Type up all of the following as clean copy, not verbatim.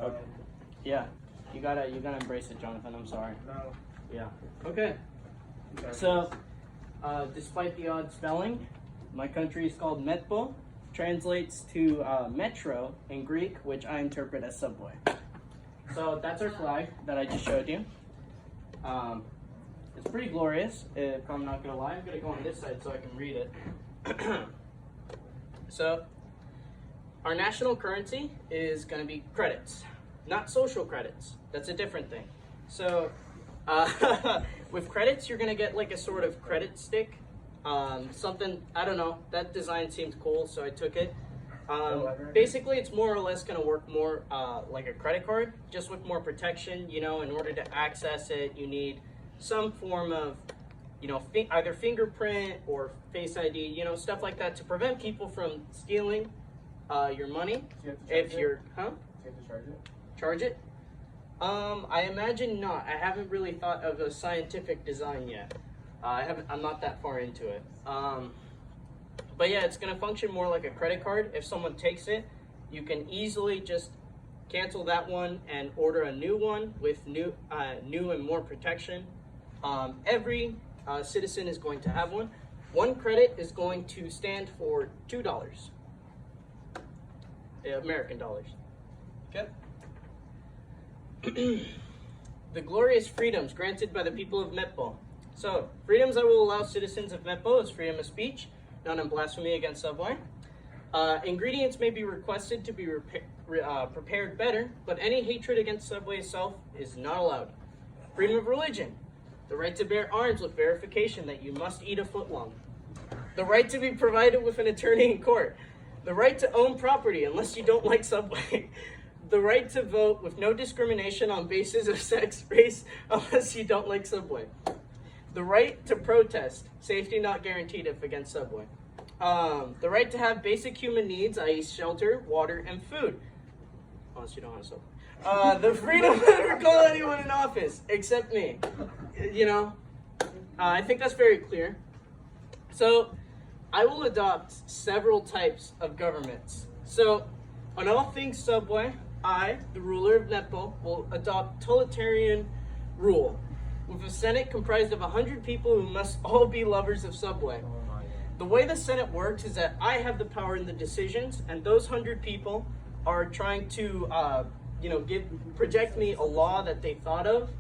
Okay. Yeah, you gotta embrace it, Jonathan. I'm sorry. No. Yeah. Okay. So, despite the odd spelling, my country is called Metpo, translates to metro in Greek, which I interpret as subway. So that's our flag that I just showed you. It's pretty glorious, if I'm not gonna lie. I'm gonna go on this side so I can read it. So, our national currency is gonna be credits, not social credits. That's a different thing. So, with credits, you're gonna get like a sort of credit stick. Something, I don't know, that design seemed cool, so I took it. Basically, it's more or less gonna work more like a credit card, just with more protection. You know, in order to access it, you need some form of, you know, either fingerprint or face ID, you know, stuff like that to prevent people from stealing your money. If you're, huh? Do you have to charge it? Charge it? I imagine not. I haven't really thought of a scientific design yet. I'm not that far into it. But yeah, it's gonna function more like a credit card. If someone takes it, you can easily just cancel that one and order a new one with new and more protection. Every citizen is going to have one. One credit is going to stand for $2, American dollars. Okay. The glorious freedoms granted by the people of Metpo. So, freedoms that will allow citizens of Metpo is freedom of speech, none on blasphemy against Subway. Ingredients may be requested to be prepared better, but any hatred against Subway itself is not allowed. Freedom of religion. The right to bear arms with verification that you must eat a footlong. The right to be provided with an attorney in court. The right to own property unless you don't like Subway. The right to vote with no discrimination on basis of sex, race, unless you don't like Subway. The right to protest, safety not guaranteed if against Subway. The right to have basic human needs, i.e. shelter, water, and food. Unless you don't have Subway. The freedom to never call anyone in office, except me. You know, I think that's very clear. So, I will adopt several types of governments. So, on all things Subway, I, the ruler of Metpo, will adopt totalitarian rule, with a Senate comprised of 100 people who must all be lovers of Subway. The way the Senate works is that I have the power in the decisions, and those 100 people are trying to, project me a law that they thought of,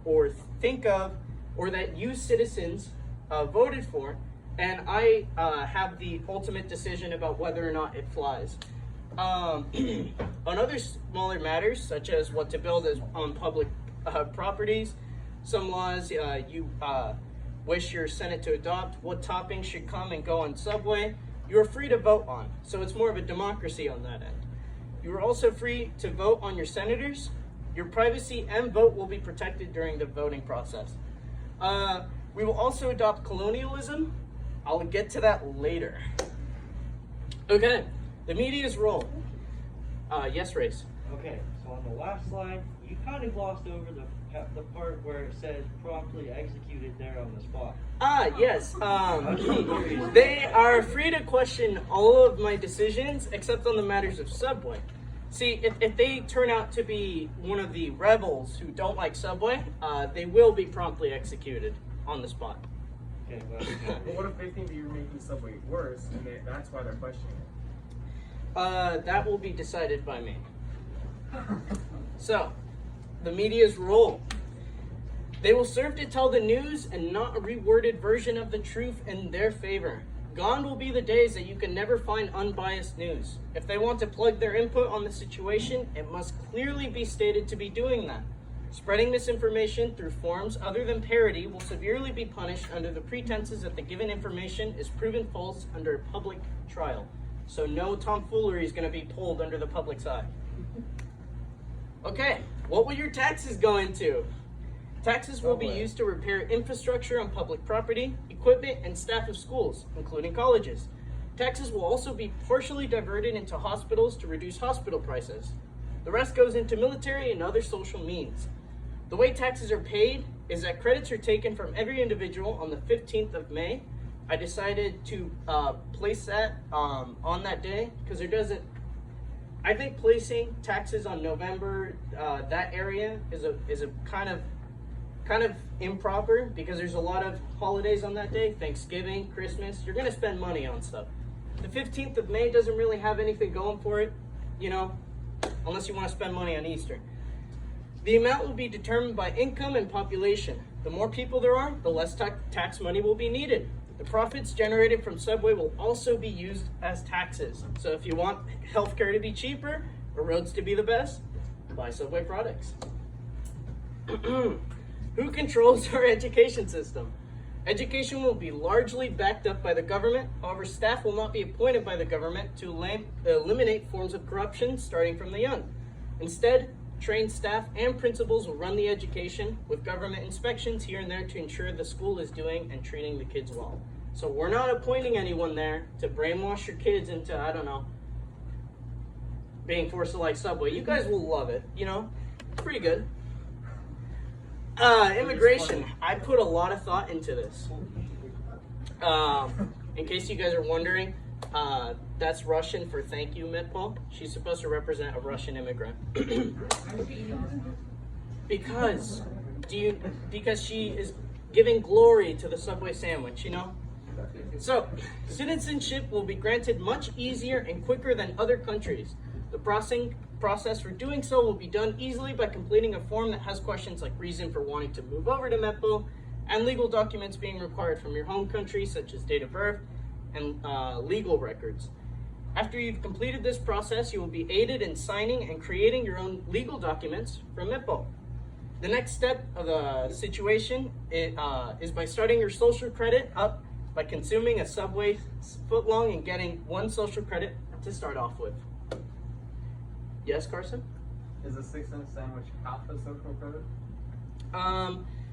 or think of, or that you citizens voted for, and I have the ultimate decision about whether or not it flies. On other smaller matters, such as what to build on public properties, some laws you wish your Senate to adopt, what toppings should come and go on Subway, you're free to vote on. So it's more of a democracy on that end. You are also free to vote on your senators. Your privacy and vote will be protected during the voting process. We will also adopt colonialism. I'll get to that later. Okay, the media's role. Yes, Race. Okay, so on the last slide, you kind of glossed over the part where it said promptly executed there on the spot. Yes. They are free to question all of my decisions except on the matters of Subway. See, if they turn out to be one of the rebels who don't like Subway, they will be promptly executed on the spot. Okay, well, But what if they think that you're making Subway worse, and that's why they're questioning it? That will be decided by me. So, the media's role. They will serve to tell the news and not a reworded version of the truth in their favor. Gone will be the days that you can never find unbiased news. If they want to plug their input on the situation, it must clearly be stated to be doing that. Spreading misinformation through forms other than parody will severely be punished under the pretenses that the given information is proven false under a public trial. So no tomfoolery is going to be pulled under the public's eye. Okay, what will your taxes go into? Taxes will be used to repair infrastructure on public property, equipment, and staff of schools, including colleges. Taxes will also be partially diverted into hospitals to reduce hospital prices. The rest goes into military and other social means. The way taxes are paid is that credits are taken from every individual on the 15th of May. I decided to place that on that day because there doesn't I think placing taxes on November, that area is a kind of improper because there's a lot of holidays on that day, Thanksgiving, Christmas. You're gonna spend money on stuff. The 15th of May doesn't really have anything going for it, you know, unless you want to spend money on Easter. The amount will be determined by income and population. The more people there are, the less tax money will be needed. The profits generated from Subway will also be used as taxes. So if you want healthcare to be cheaper or roads to be the best, buy Subway products. Who controls our education system? Education will be largely backed up by the government. However, staff will not be appointed by the government to eliminate forms of corruption starting from the young. Instead, trained staff and principals will run the education with government inspections here and there to ensure the school is doing and treating the kids well. So we're not appointing anyone there to brainwash your kids into, I don't know, being forced to like Subway. You guys will love it, you know? Pretty good. Immigration. I put a lot of thought into this. In case you guys are wondering, that's Russian for thank you, Mitpal. She's supposed to represent a Russian immigrant. because she is giving glory to the Subway sandwich, you know? So, citizenship will be granted much easier and quicker than other countries. The process for doing so will be done easily by completing a form that has questions like reason for wanting to move over to Metpo and legal documents being required from your home country, such as date of birth and legal records. After you've completed this process, you will be aided in signing and creating your own legal documents from Metpo. The next step of the situation is by starting your social credit up by consuming a Subway footlong and getting 1 social credit to start off with. Yes, Carson? Is a 6-cent sandwich half a social credit?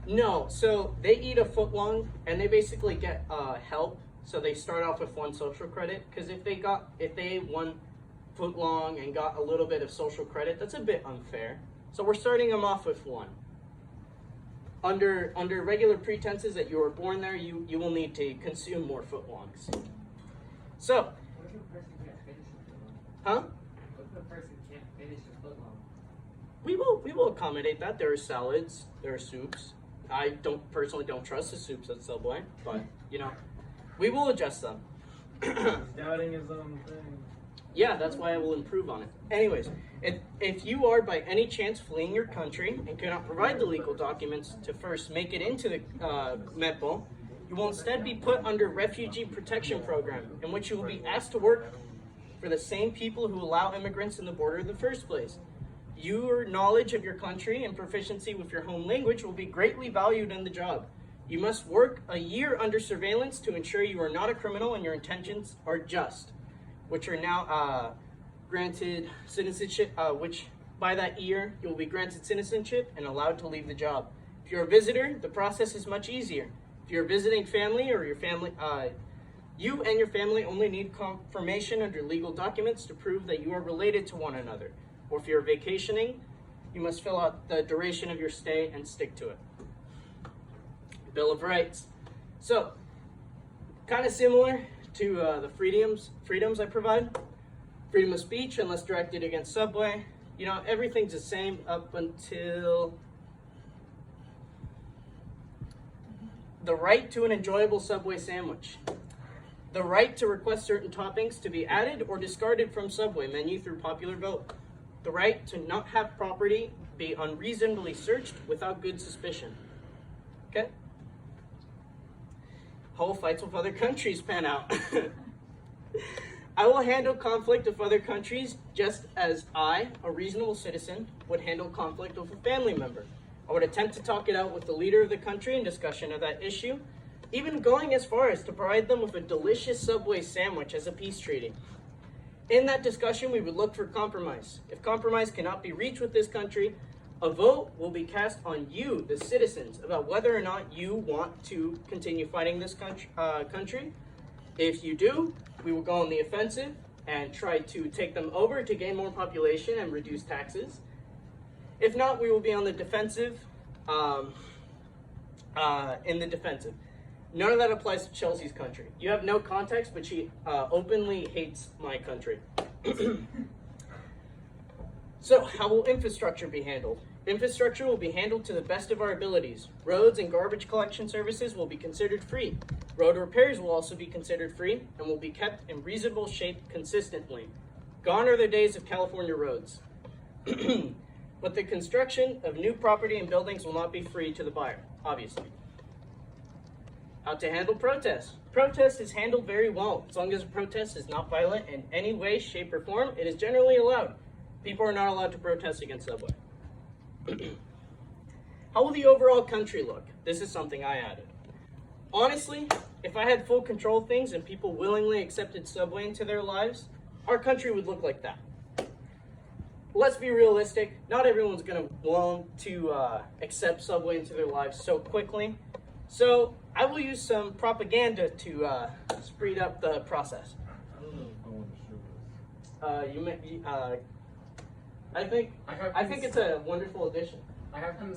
No. So they eat a footlong and they basically get help. So they start off with 1 social credit because if they ate 1 footlong and got a little bit of social credit, that's a bit unfair. So we're starting them off with 1. Under regular pretenses that you were born there, you will need to consume more footlongs. So, huh? We will accommodate that. There are salads, there are soups. I personally don't trust the soups at Subway, but you know, we will adjust them. Doubting his own thing. Yeah, that's why I will improve on it. Anyways, if you are by any chance fleeing your country and cannot provide the legal documents to first make it into the Metpo, you will instead be put under Refugee Protection Program, in which you will be asked to work for the same people who allow immigrants in the border in the first place. Your knowledge of your country and proficiency with your home language will be greatly valued in the job. You must work a year under surveillance to ensure you are not a criminal and your intentions are just, which are now granted citizenship, which by that year you will be granted citizenship and allowed to leave the job. If you're a visitor, the process is much easier. If you're visiting family or your family, you and your family only need confirmation under legal documents to prove that you are related to one another. Or if you're vacationing, you must fill out the duration of your stay and stick to it. Bill of Rights. So, kind of similar to the freedoms I provide. Freedom of speech, unless directed against Subway. You know, everything's the same up until the right to an enjoyable Subway sandwich. The right to request certain toppings to be added or discarded from Subway menu through popular vote. The right to not have property be unreasonably searched without good suspicion. Okay? How fights with other countries pan out. I will handle conflict with other countries just as I, a reasonable citizen, would handle conflict with a family member. I would attempt to talk it out with the leader of the country in discussion of that issue, even going as far as to provide them with a delicious Subway sandwich as a peace treaty. In that discussion, we would look for compromise. If compromise cannot be reached with this country, a vote will be cast on you, the citizens, about whether or not you want to continue fighting this country. If you do, we will go on the offensive and try to take them over to gain more population and reduce taxes. If not, we will be on the defensive, in the defensive. None of that applies to Chelsea's country. You have no context, but she openly hates my country. So, how will infrastructure be handled? Infrastructure will be handled to the best of our abilities. Roads and garbage collection services will be considered free. Road repairs will also be considered free and will be kept in reasonable shape consistently. Gone are the days of California roads. But the construction of new property and buildings will not be free to the buyer, obviously. How to handle protests. Protest is handled very well. As long as a protest is not violent in any way, shape, or form, it is generally allowed. People are not allowed to protest against Subway. How will the overall country look? This is something I added. Honestly, if I had full control of things and people willingly accepted Subway into their lives, our country would look like that. Let's be realistic. Not everyone's going to want to accept Subway into their lives so quickly. So I will use some propaganda to speed up the process. I don't know if I want to show this. I think it's a wonderful addition. I have some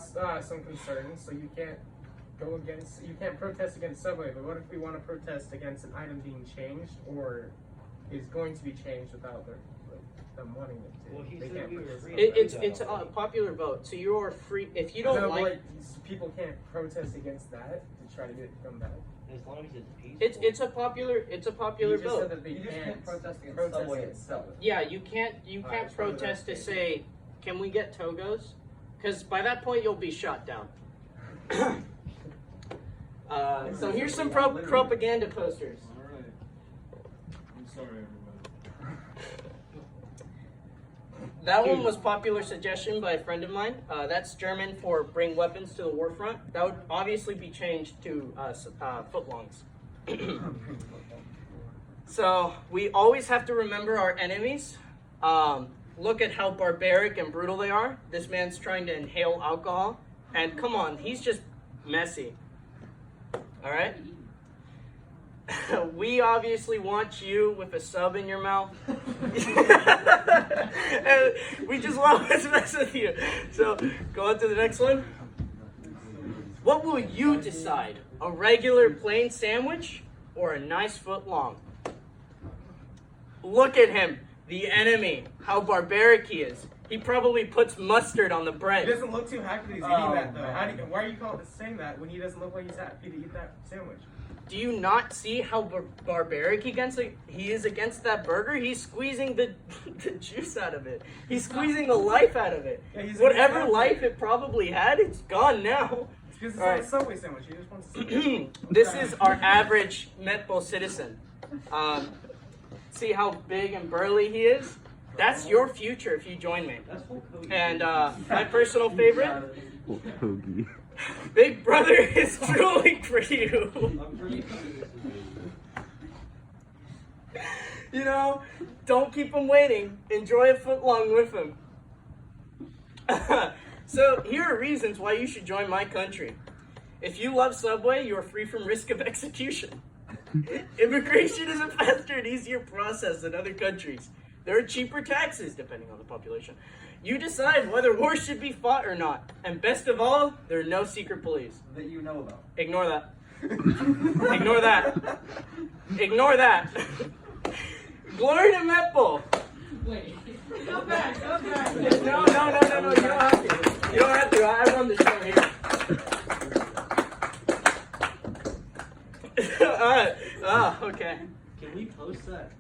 concerns. So you can't protest against Subway. But what if we want to protest against an item being changed or is going to be changed without them wanting it to? Well, he They said can't we were protest. free. It's a popular vote, so you are free. If you don't No, but, like, people can't protest against that to try to get it to come back. As long as it's peaceful. it's a popular You just said vote. that they You just can't can't protest against protest Subway against itself. Subway. Yeah, you can't Alright, so protest to that's- say, can we get Togos? Because by that point you'll be shot down. So here's some propaganda posters. Alright. I'm sorry, everybody. That one was popular suggestion by a friend of mine. That's German for bring weapons to the war front. That would obviously be changed to footlongs. So we always have to remember our enemies. Look at how barbaric and brutal they are. This man's trying to inhale alcohol. And come on, he's just messy. All right? We obviously want you with a sub in your mouth. And we just want to mess with you. So go on to the next one. What will you decide? A regular plain sandwich or a nice foot long? Look at him, the enemy. How barbaric he is. He probably puts mustard on the He bread. doesn't look too happy that he's Oh, eating that though. man. Why are you saying that when he doesn't look like he's happy to eat that sandwich? Do you not see how barbaric he is against that burger? He's squeezing the juice out of it. He's squeezing the life out of it. Yeah, he's Whatever against life it probably had, it's gone now. It's because it's All not right. a Subway sandwich. He just wants to This is our average Metbo citizen. See how big and burly he is? That's your future if you join me. That's Hulk Hogan. And my personal favorite, Hoagie. Big Brother is drooling for you. I'm pretty sure this is You know, don't keep him waiting. Enjoy a foot long with him. So here are reasons why you should join my country. If you love Subway, you are free from risk of execution. Immigration is a faster and easier process than other countries. There are cheaper taxes, depending on the population. You decide whether war should be fought or not. And best of all, there are no secret police. That you know about. Ignore that. Ignore that. Ignore that. Glory to Metbo. Wait. Come back. No. You don't have to. You don't have to. I run the show here. Alright. Okay. Can we post that